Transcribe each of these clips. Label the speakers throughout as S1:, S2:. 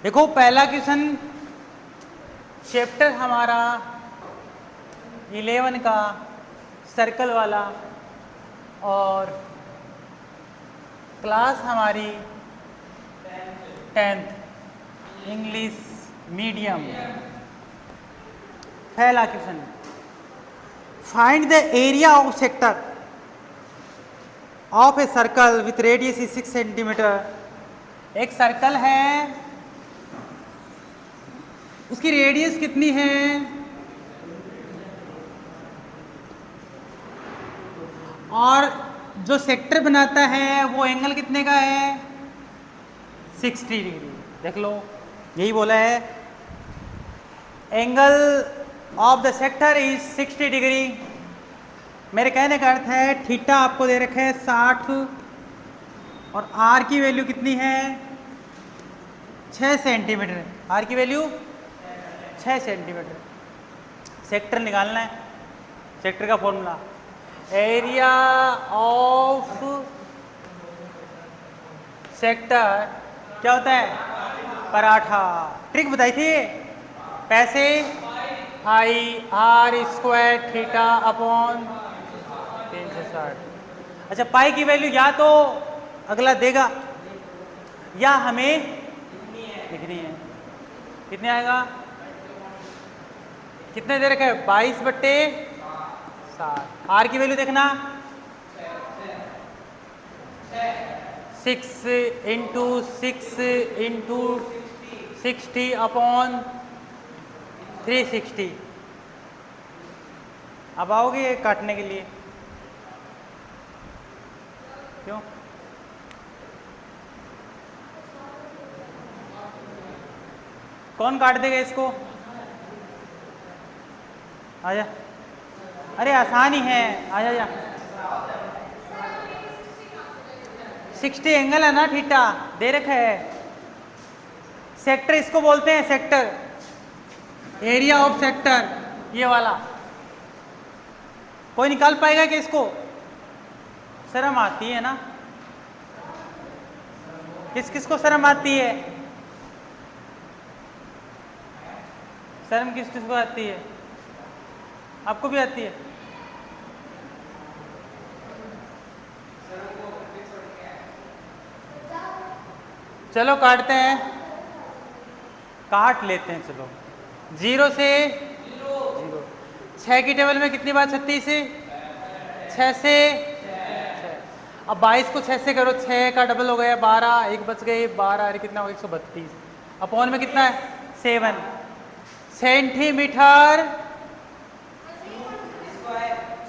S1: देखो पहला question chapter हमारा 11 का सर्कल वाला और क्लास हमारी 10th इंग्लिश मीडियम। पहला question, find the area of sector of a circle with radius 6 centimetre. एक सर्कल है, उसकी रेडियस कितनी है? और जो सेक्टर बनाता है वो एंगल कितने का है? 60 डिग्री। देख लो, यही बोला है, angle of the sector is 60 degree. मेरे कहने का अर्थ है थीटा आपको दे रखा है 60 और आर की वैल्यू कितनी है? 6 सेंटीमीटर। आर की वैल्यू 6 सेंटीमीटर। सेक्टर निकालना है। सेक्टर का फॉर्मूला एरिया ऑफ सेक्टर क्या होता है? पराठा। ट्रिक बताई थी पैसे I R square theta upon 360। अच्छा, पाई की वैल्यू या तो अगला देगा या हमें लिखनी है। कितने आएगा? कितने दे रखे? 22/7। आर की वैल्यू देखना 6 इंटू 6 इंटू 60 अपॉन 360। अब आओगे काटने के लिए? क्यों? कौन काट देगा इसको? आजा। अरे आसान ही है, आजा जा। 60 एंगल है ना, थीटा दे रखा है। सेक्टर इसको बोलते हैं, सेक्टर, एरिया ऑफ सेक्टर, ये वाला। कोई निकाल पाएगा कि इसको? शर्म आती है ना? किस किस को शर्म आती है? शर्म किस किस को आती है? आपको भी आती है? चलो काटते हैं, काट लेते हैं। चलो 0 से 0। 6 की टेबल में कितनी बार 36 है? 6 से 6। अब 22 को 6 से करो, 6 का डबल हो गया 12, एक बच गए 12, अरे कितना हो गया? 132। अपॉन में कितना है? 7 सेंटीमीटर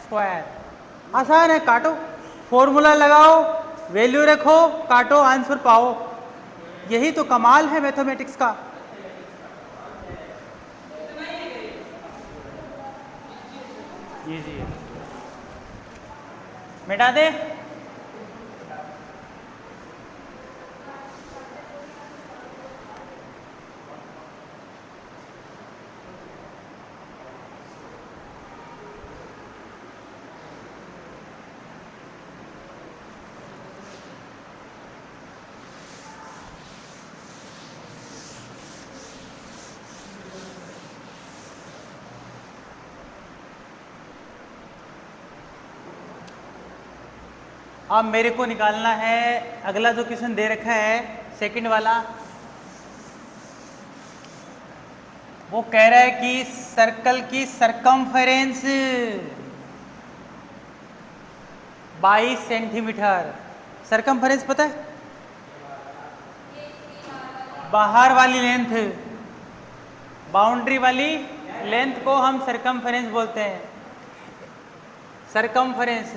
S1: स्क्वायर। आसान है, काटो, फॉर्मूला लगाओ, वैल्यू रखो, काटो, आंसर पाओ। यही तो कमाल है मैथमेटिक्स का। इजी है। मिटा दे। अब मेरे को निकालना है अगला जो क्वेश्चन दे रखा है, सेकंड वाला। वो कह रहा है कि सर्कल की सरकमफेरेंस 22 सेंटीमीटर। सरकमफेरेंस पता है? बाहर वाली लेंथ, बाउंड्री वाली लेंथ को हम सरकमफेरेंस बोलते हैं। सरकमफेरेंस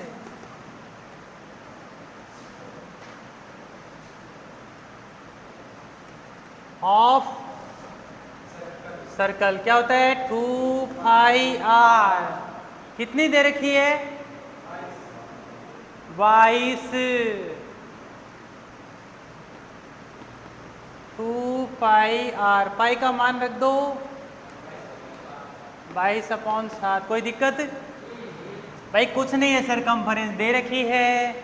S1: ऑफ सर्कल क्या होता है? 2πr। कितनी दे रखी है? 22। 2πr, पाई का मान रख दो 22/7। कोई दिक्कत? भाई कुछ नहीं है, सरकमफेरेंस दे रखी है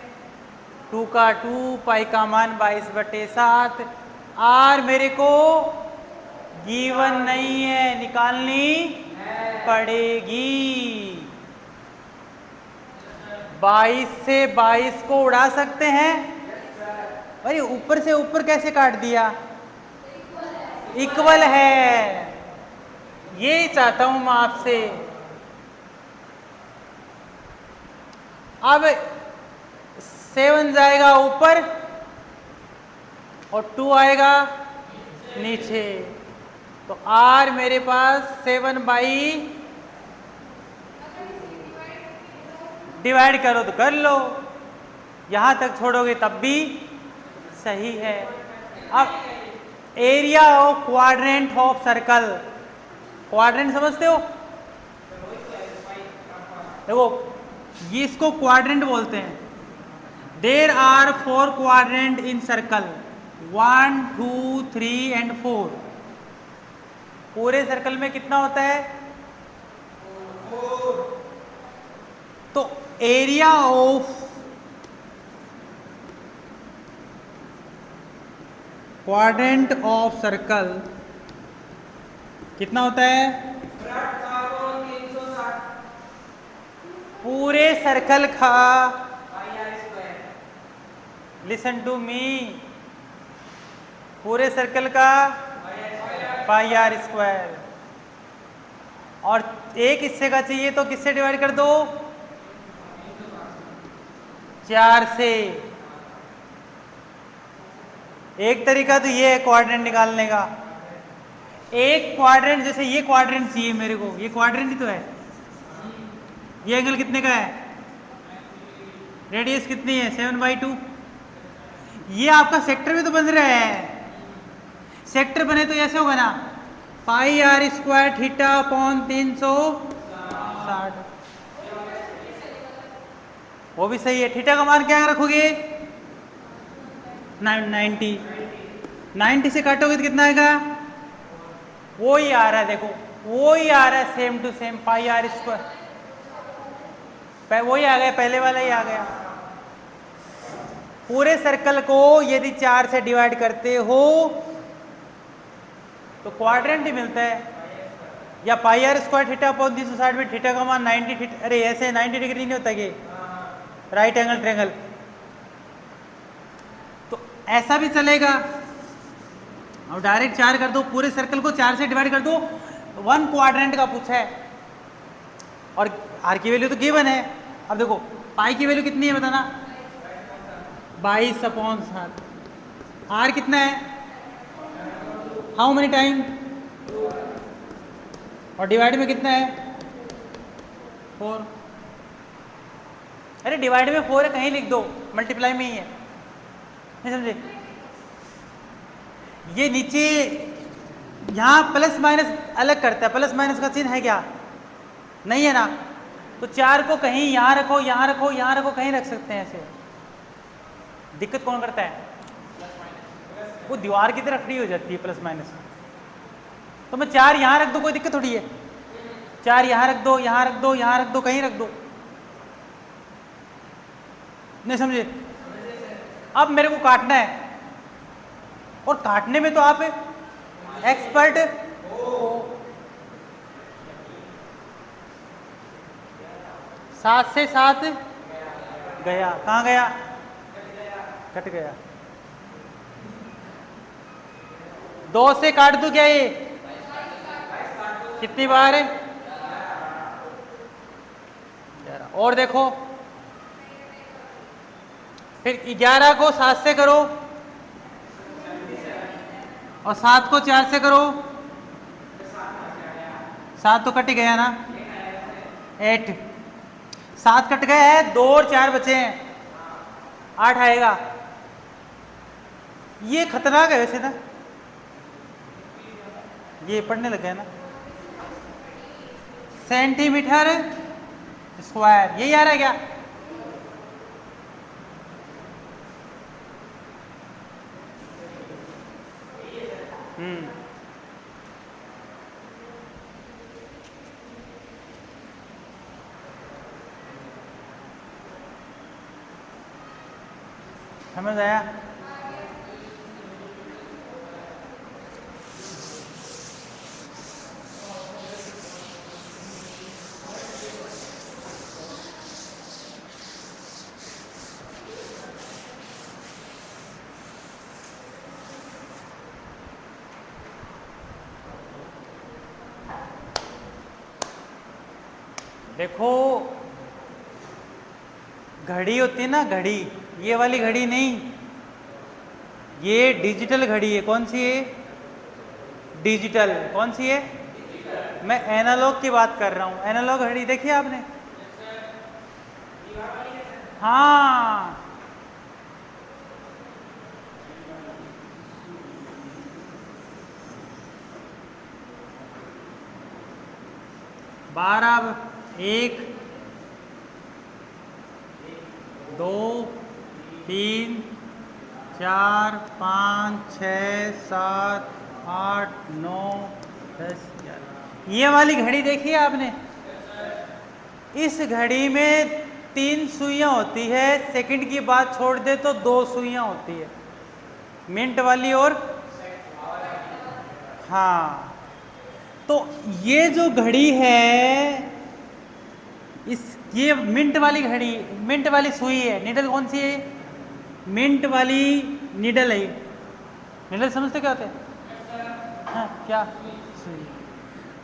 S1: 2 का 2, पाई का मान 22/7। आर मेरे को गिवन नहीं है, निकालनी पड़ेगी। 22 से 22 को उड़ा सकते हैं। अरे ऊपर से ऊपर कैसे काट दिया? इक्वल है, ये चाहता हूं मैं आपसे। अब 7 जाएगा ऊपर और 2 आएगा नीचे, तो R मेरे पास 7 बाई, डिवाइड करो तो कर लो, यहां तक छोड़ोगे तब भी सही है। अब area of quadrant of circle, quadrant समझते हो? देखो ये इसको क्वाड्रेंट बोलते हैं। There are 4 quadrant in circle, 1 2 3 and 4। पूरे सर्कल में कितना होता है? 4। तो area of quadrant of circle कितना होता है? पूरे सर्कल का, लिसन टू मी, पूरे सर्कल का पाई आर स्क्वायर। और एक हिस्से का चाहिए तो किससे डिवाइड कर दो? 4 से। एक तरीका तो ये है क्वाड्रेंट निकालने का। एक क्वाड्रेंट, जैसे ये क्वाड्रेंट चाहिए मेरे को, ये क्वाड्रेंट ही तो है। ये एंगल कितने का है? रेडियस कितनी है? 7/2। ये आपका सेक्टर में तो बन रहा है। सेक्टर बने तो ऐसे होगा ना, पाई आर स्क्वायर थीटा अपॉन 360। वो भी सही है। थीटा का मान क्या रखोगे? 90। 90 से काटोगे तो कितना आएगा? वो ही आ रहा है, देखो वो ही आ रहा है, same to same pi r square. वही आ गया, पहले वाला ही आ गया। पूरे सर्कल को यदि 4 से डिवाइड करते हो तो क्वाड्रेंट ही मिलता है। या पाई आर स्क्वायर थीटा अपॉन 360 में थीटा का मान 90। अरे ऐसे 90 डिग्री नहीं होता कि राइट एंगल ट्रायंगल, तो ऐसा भी चलेगा। अब डायरेक्ट 4 कर दो, पूरे सर्कल को 4 से डिवाइड कर दो। 1 क्वाड्रेंट का पूछा है और आर की वैल्यू तो गिवन है। अब देखो पाई की वैल्यू कितनी है बताना? 22/7। आर कितना है? How many time? और डिवाइड में कितना है? 4। अरे डिवाइड में 4 है, कहीं लिख दो, मल्टीप्लाई में ही है, नहीं समझे? ये नीचे यहाँ प्लस माइनस अलग करता है, प्लस माइनस का चिन्ह है क्या? नहीं है ना। तो 4 को कहीं यहाँ रखो, यहाँ रखो, यहाँ रखो, कहीं रख सकते हैं ऐसे। दिक्कत कौन करता है? वो दीवार की तरफ खड़ी हो जाती है प्लस माइनस। तो मैं 4 यहाँ रख दो, कोई दिक्कत थोड़ी है। 4 यहाँ रख दो, यहाँ रख दो, यहाँ रख दो, कहीं रख दो, नहीं समझे? अब मेरे को काटना है, और काटने में तो आप एक्सपर्ट हो। 7 से 7 गया, कहाँ गया? कट गया। 2 से काट दूं क्या ये? कितनी बार है? 11। और देखो फिर 11 को 7 से करो और 7 को 4 से करो। 7 तो कट गया ना, 8। 7 कट गया है, 2 और 4 बचे हैं, 8 आएगा। ये खतरनाक है वैसे ना, ये पढ़ने लगे ना। सेंटीमीटर स्क्वायर, यही आ रहा है क्या? समझ आया? देखो घड़ी होती है ना, घड़ी, ये वाली घड़ी नहीं, ये डिजिटल घड़ी है। कौन सी है? डिजिटल। कौन सी है? मैं एनालॉग की बात कर रहा हूं। एनालॉग घड़ी देखी आपने? हाँ, बारह, एक, दो, तीन, चार, पाँच, छः, सात, आठ, नौ, 10, 11। ये वाली घड़ी देखी है आपने? इस घड़ी में 3 सुइयां होती है, सेकंड की बात छोड़ दे तो 2 सुइयां होती है, मिनट वाली और, हाँ। तो ये जो घड़ी है, इस, ये मिंट वाली घड़ी, मिंट वाली सुई है। निडल कौन सी है? मिंट वाली निडल है। निडल समझते क्या होते हैं? हाँ, क्या? सुई।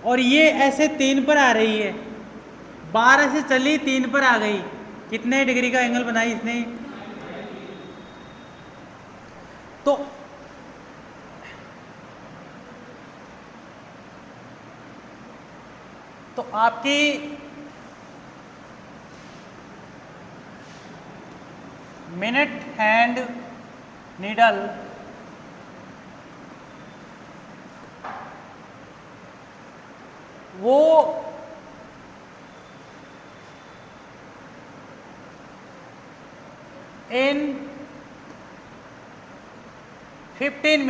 S1: और ये ऐसे 3 पर आ रही है, 12 से चली 3 पर आ गई, कितने डिग्री का एंगल बनाई इसने? तो आपकी मिनट हैंड नीडल वो इन 15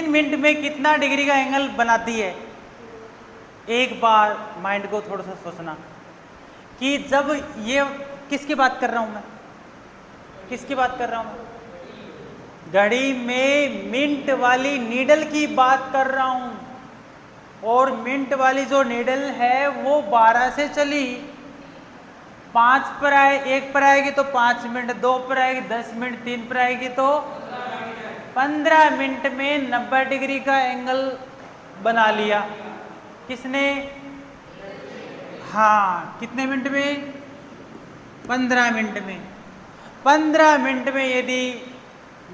S1: मिनट में कितना डिग्री का एंगल बनाती है? एक बार माइंड को थोड़ा सा सोचना कि जब ये, किसकी बात कर रहा हूं मैं? किसकी बात कर रहा हूं? घड़ी में मिंट वाली नीडल की बात कर रहा हूं। और मिंट वाली जो नीडल है वो 12 से चली, 5 पर आए, 1 पर आएगी तो 5 मिनट, 2 पर आएगी 10 मिनट, 3 पर आएगी तो 15 मिनट में 90 डिग्री का एंगल बना लिया। किसने? हाँ, कितने मिनट में? 15 मिनट में। 15 मिनट में यदि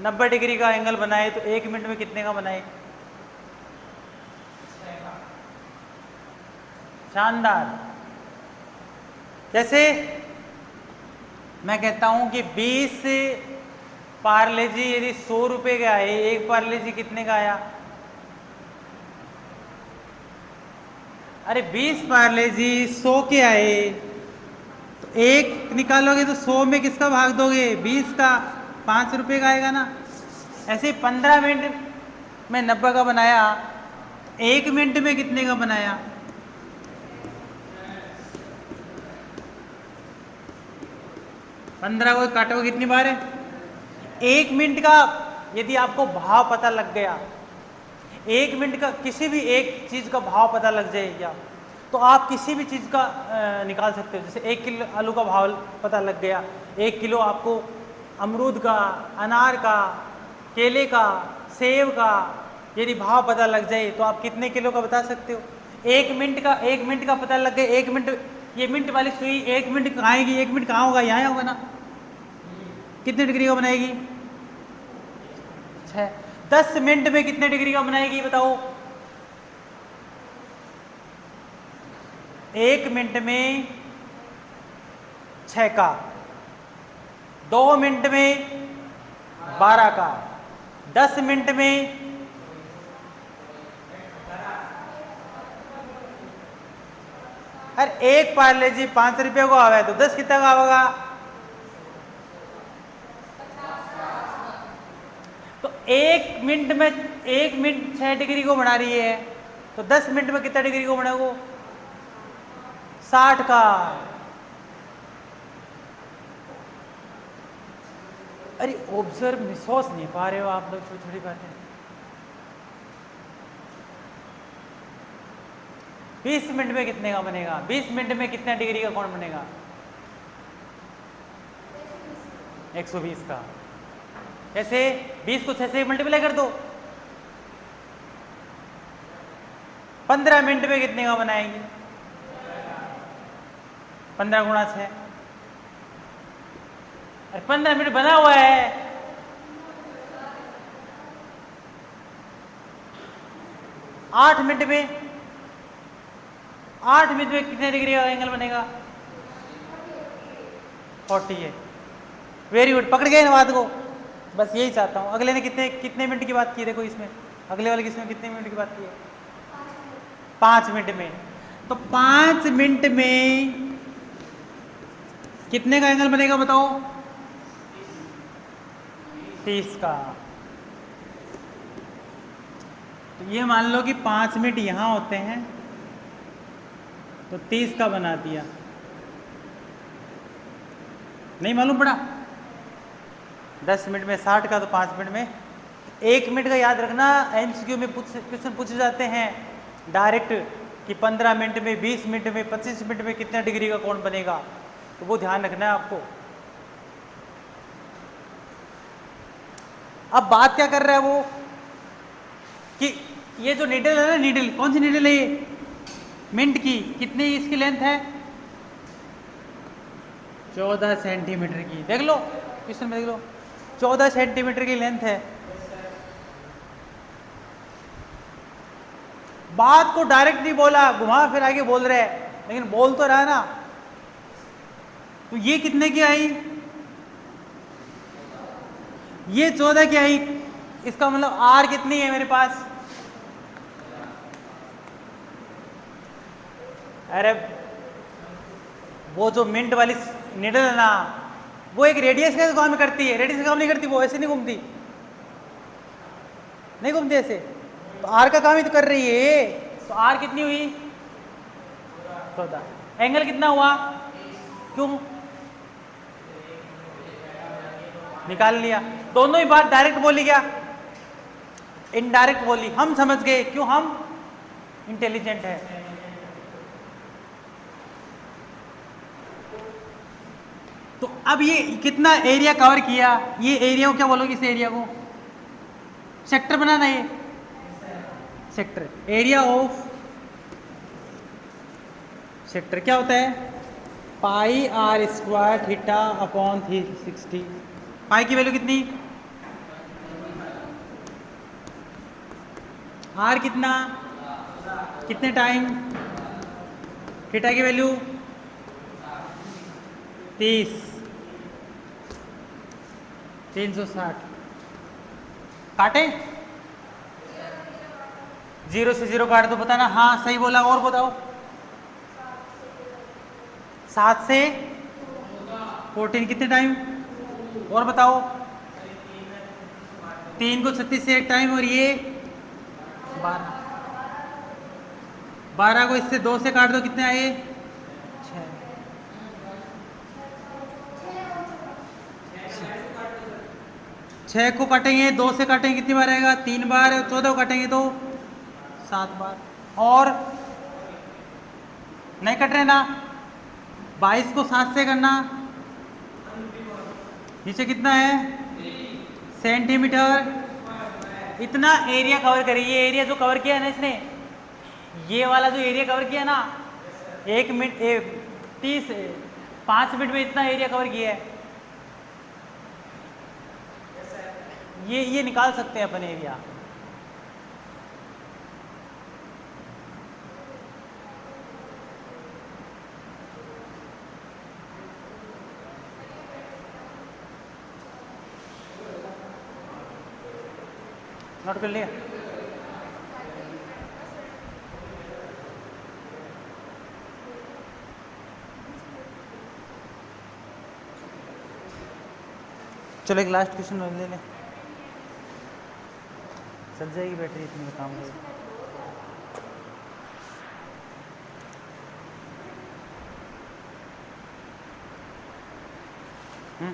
S1: 90 डिग्री का एंगल बनाए तो 1 मिनट में कितने का बनाए? शानदार। जैसे मैं कहता हूं कि 20 पार्ले जी यदि 100 रुपए का आए, एक पार्ले जी कितने का आया? अरे 20 पार्ले जी 100 के आए तो एक निकालोगे तो 100 में किसका भाग दोगे? 20 का, 5 रुपए का आएगा ना। ऐसे 15 मिनट में 90 का बनाया, 1 मिनट में कितने का बनाया? 15 को काटोगे कितनी बार है? 1 मिनट का यदि आपको भाव पता लग गया, 1 मिनट का किसी भी एक चीज का भाव पता लग जाएगा तो आप किसी भी चीज का निकाल सकते हो। जैसे 1 किलो आलू का भाव पता लग गया, 1 किलो आपको अमरूद का, अनार का, केले का, सेब का यदि भाव पता लग जाए तो आप कितने किलो का बता सकते हो? 1 मिनट का पता लग गया। 1 मिनट, ये मिनट वाली सुई 1 मिनट कहाँ आएगी? 1 मिनट कहाँ होगा? यहाँ होगा ना। कितने डिग्री का बनाएगी? 6। 10 मिनट में कितने डिग्री का बनाएगी बताओ? 1 मिनट में 6 का, 2 मिनट में 12 का, 10 मिनट में अरे एक पार्ले जी 5 रुपये को आवा है तो 10 कितना का होगा? तो 1 मिनट में, 1 मिनट 6 डिग्री को बना रही है तो 10 मिनट में कितना डिग्री को बनाओ? 60 का। अरे ऑब्जर्व में सोच नहीं पा रहे हो आप लोग छोटी छोटी बातें। 20 मिनट में कितने का बनेगा? 20 मिनट में कितने डिग्री का कोण बनेगा? 120 का। ऐसे 20 को 6 से मल्टीप्लाई कर दो, 15 मिनट में कितने का बनाएंगे? 15 गुणा 6। अरे 15 मिनट बना हुआ है। 8 मिनट में 8 मिनट में कितने डिग्री का एंगल बनेगा? 48। वेरी गुड, पकड़ गए ना बात को। बस यही चाहता हूँ। अगले ने कितने कितने मिनट की बात की? देखो इसमें अगले वाले किसमें कितने मिनट की बात की है? 5 मिनट में। तो 5 मिनट में कितने का एंगल बनेगा बताओ? 30 का। तो ये मान लो कि 5 मिनट यहां होते हैं तो 30 का बना दिया। नहीं मालूम पड़ा? 10 मिनट में 60 का, तो 5 मिनट में 1 मिनट का। याद रखना, एमसीक्यू में क्वेश्चन पूछे जाते हैं डायरेक्ट कि 15 मिनट में, 20 मिनट में, 25 मिनट में कितना डिग्री का कोण बनेगा, तो वो ध्यान रखना है आपको। अब बात क्या कर रहा है वो कि ये जो नीडल है ना, नीडल कौन सी नीडल है ये? मिंट की। कितनी इसकी लेंथ है? 14 सेंटीमीटर की। देख लो क्वेश्चन में, देख लो 14 सेंटीमीटर की लेंथ है। बात को डायरेक्ट नहीं बोला, घुमा फिर आगे बोल रहे हैं, लेकिन बोल तो रहा है ना। तो ये कितने की आई? ये 14 की आई। इसका मतलब आर कितनी है मेरे पास? अरे वो जो मिंट वाली निडल है ना, वो एक रेडियस का काम करती है। रेडियस का काम नहीं करती, वो ऐसे नहीं घूमती, नहीं घूमती ऐसे। तो आर का काम ही तो कर रही है। तो आर कितनी हुई? 14। एंगल कितना हुआ? क्यों निकाल लिया? दोनों ही बात डायरेक्ट बोली क्या इनडायरेक्ट बोली? हम समझ गए, क्यों? हम इंटेलिजेंट है। तो अब ये कितना एरिया कवर किया? ये एरिया को क्या बोलोगे? इस एरिया को सेक्टर बनाना। ये सेक्टर, एरिया ऑफ सेक्टर क्या होता है? पाई आर स्क्वायर थीटा अपॉन 360। पाई की वैल्यू कितनी? आर कितना? कितने टाइम? थीटा की वैल्यू 30, 360। काटे? 0 से 0 काट दो, बताना। हाँ सही बोला। और बताओ। 7 से 14 कितने टाइम? और बताओ। 3 को 36 से 1 टाइम, और ये 12। 12 को इससे 2 से काट दो, कितने आए? 6। 6 को काटेंगे, 2 से काटेंगे, कितनी बार आएगा? 3 बार। 14 को काटेंगे तो 7 बार। और नहीं कट रहे ना? 22 को 7 से करना, नीचे कितना है? सेंटीमीटर। इतना एरिया कवर करिए। ये एरिया जो कवर किया है ना इसने, ये वाला जो एरिया कवर किया ना, 1 मिनट 5 मिनट में इतना एरिया कवर किया है। ये निकाल सकते हैं अपन एरिया। नोट कर लिया? चलो एक लास्ट क्वेश्चन ले लें, चल जाएगी बैटरी इतनी काम करेगी। हम्म